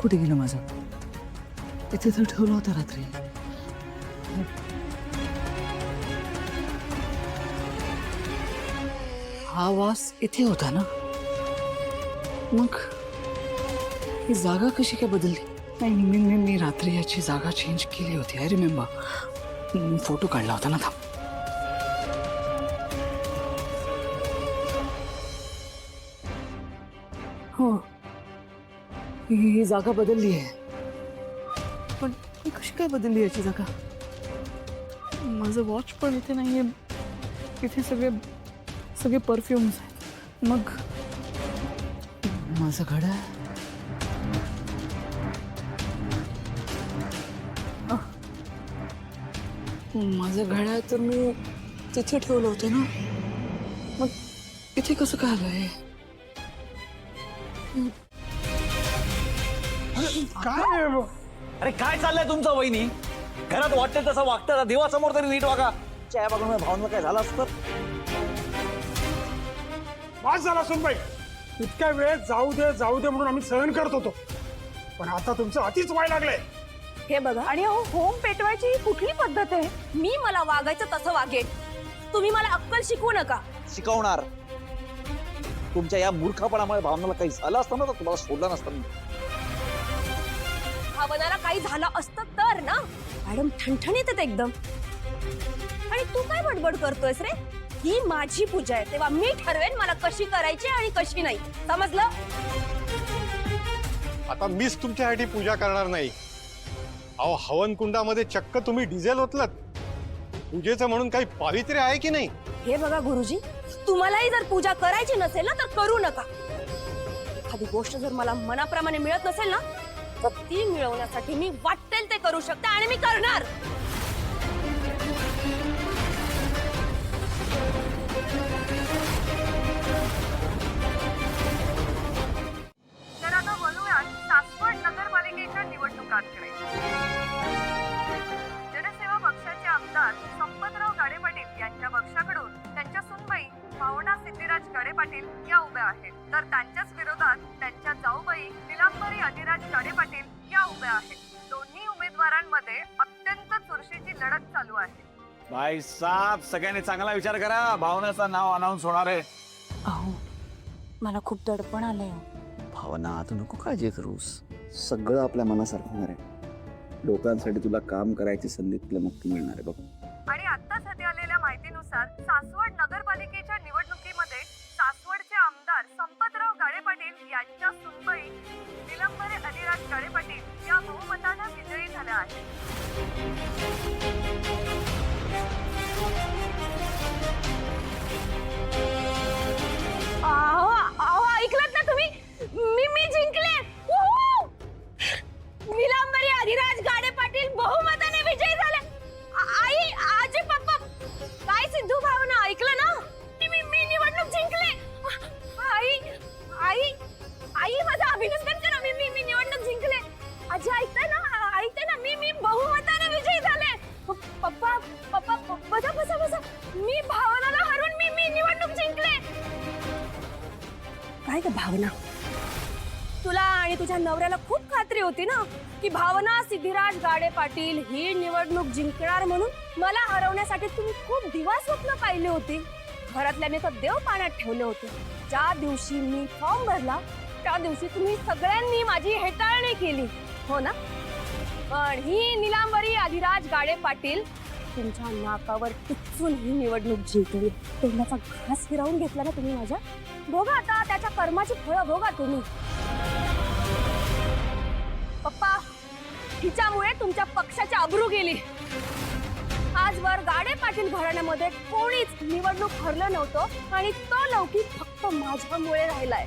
कुठे गेलं माझं? इथे तर ठेवलं होतं रात्री. हा वास इथे होता ना? मग ही जागा कशी काय बदलली? नाही, मी रात्री याची जागा चेंज केली होती. I remember. फोटो काढला होता ना. थांब. हो, ही जागा बदलली आहे. पण ही कशी काय बदलली याची जागा? माझं वॉच पण इथे नाहीये. इथे सगळे परफ्युम्स आहेत. मग माझं घड्याळ? माझं घड्याळ तर मी तिथे ठेवलं होतं ना. मग इथे कसं काय आलंय? काय अरे काय चाललंय तुमचं वहिनी? घरात वाटते तसं वागतं. देवासमोर तरी नीट वागा. च्या बघून भावना काय झालं असतं? वास झाला सुनबाई. इतक्या वेळ जाऊ दे म्हणून आम्ही सहन करत होतो, पण आता तुमचं अतिच व्हायला लागलंय. हे बघा, आणि होम पेटवायची ही कुठली पद्धत आहे? मी मला वागायचं तसं वागेन. तुम्ही मला अक्कल शिकवू नका. शिकवणार. तुमच्या या मूर्खपणामुळे भावनाला काही झालं असतं ना तर तुम्हाला सोडलं नसतं मी. भावनाला काही झालं असतं तर ना मॅडम ठणठणीत आहेत एकदम. आणि तू काय बडबड करतोयस रे? ही माझी पूजा आहे, तेव्हा मी ठरवेन मला कशी करायची आणि कशी नाही. समजलं? आता मीच तुमच्यासाठी पूजा करणार नाही. अहो, हवन कुंडामध्ये चक्क तुम्ही डिझेल ओतलत. पूजेचं म्हणून काही पावित्र्य आहे की नाही? हे बघा गुरुजी, तुम्हालाही जर पूजा करायची नसेल ना तर करू नका. एखादी गोष्ट जर मला मनाप्रमाणे मिळत नसेल ना तर ती मिळवण्यासाठी मी वाटेल ते करू शकते आणि मी करणार. तर आता वळूयात सासवड नगरपालिकेच्या निवडणुकांकडे. जनसेवा पक्षाचे आमदार संपतराव गाडे पाटील यांच्या पक्षाकडून त्यांच्या सुनबाई भावना सिद्धिराज गाडे पाटील या उभ्या आहेत, तर त्यांच्याच विरोधात त्यांच्या जाऊबाई निलांबरी अधिराज गाडे पाटील या उभ्या आहेत. दोन्ही उमेदवारांमध्ये अत्यंत चुरशीची लढत चालू आहे. भाई साहेब, सगळ्यांनी चांगला विचार करा. भावनाचं नाव अनाऊन्स होणार आहे. अहो, मला खूप दडपण आलंय. भावना, तू नको काळजी करूस. सगळं आपल्या मनासारखं होणार आहे. लोकांसाठी तुला काम करायची संधी तुला नक्की मिळणार आहे बघ. आणि आत्ताच हाती आलेल्या माहितीनुसार सासवड नगरपालिकेच्या निवडणुकीमध्ये सासवडचे आमदार संपतराव गाडे पाटील यांच्या सुनबाई निलंबरे अधिराज गाडे पाटील या बहुमतानं विजयी झाल्या आहेत. अहो, ऐकलत ना तुम्ही? मी जिंकले. उहू! निलांबरी अधिराज गाडे पाटील बहुमताने विजयी झाले. आई, आजी, पप्पा, काय सिद्धू भावना, ऐकलं ना? मी निवडणूक जिंकले. आई माझं अभिनंदन करा. मी निवडणूक जिंकले. आजी, ऐकताय ना? मी बहुमताने विजयी झाले. पप्पा बसा. मी भावनाला हरवून मी निवडणूक जिंकले. काय ग भावना, तुला आणि तुझ्या नवऱ्याला खूप खात्री होती ना की भावना सिद्धिराज गाडे पाटील ही निवडणूक जिंकणार म्हणून? मला हरवण्यासाठी तुम्ही खूप दिवस स्वप्न पाहिले होते. घरातल्याने तर देव पाण्यात ठेवले होते. ज्या दिवशी मी फॉर्म भरला त्या दिवशी तुम्ही सगळ्यांनी माझी हेटाळणी केली, हो ना? पण ही निलांबरी अधिराज गाडे पाटील तुमच्या नाकावर टिचून ही निवडणूक जिंकली. तोंडाचा घास हिरावून घेतला ना तुम्ही माझ्या. भोगा आता त्याच्या कर्माची फळं भोगा तुम्ही. पप्पा, हिच्यामुळे तुमच्या पक्षाची अब्रू गेली. आजवर गाडे पाटील घराण्यामध्ये कोणीच निवडणूक हरलं नव्हतं आणि तो लौकिक फक्त माझ्यामुळे राहिलाय.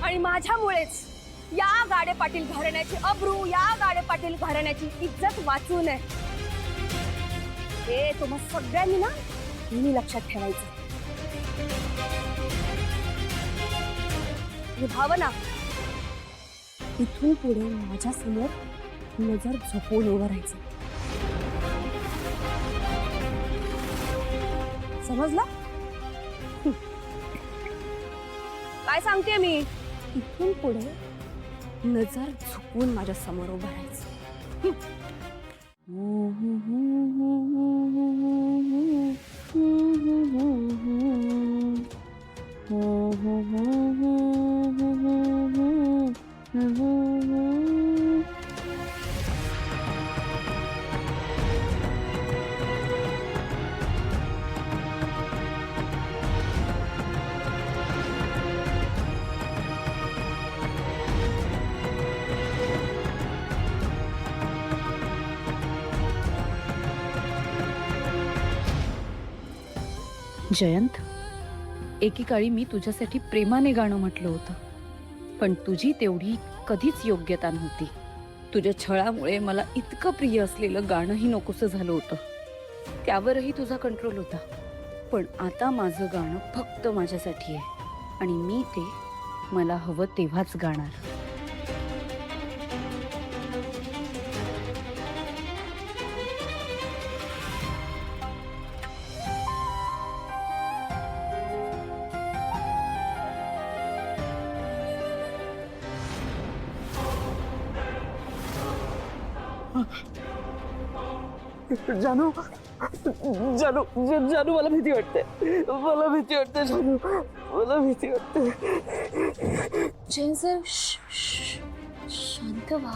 आणि माझ्यामुळेच या गाडे पाटील घराण्याची अब्रू, या गाडे पाटील घराण्याची इज्जत वाचू नये हे तुम्हा सगळ्यांनी ना नेहमी लक्षात ठेवायचं. भावना, इथून पुढे माझ्या समोर नजर झोपून उभं राहायचं. समजला? काय सांगते मी? इथून पुढे नजर झुकवून माझ्या समोर उभं राहायचं. जयंत, एकेकाळी मी तुझ्यासाठी प्रेमाने गाणं म्हटलं होतं, पण तुझी तेवढी कधीच योग्यता नव्हती. तुझ्या छळामुळे मला इतकं प्रिय असलेलं गाणंही नकोसं झालं होतं. त्यावरही तुझा कंट्रोल होता. पण आता माझं गाणं फक्त माझ्यासाठी आहे आणि मी ते मला हवं तेव्हाच गाणार. जानू जानू जानू मला भीती वाटते. मला भीती वाटते जानू. मला भीती वाटते. जयंत सर, शांत व्हा.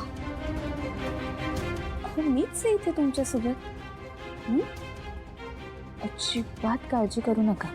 अहो, मीच आहे इथे तुमच्यासोबत. अजिबात काळजी करू नका.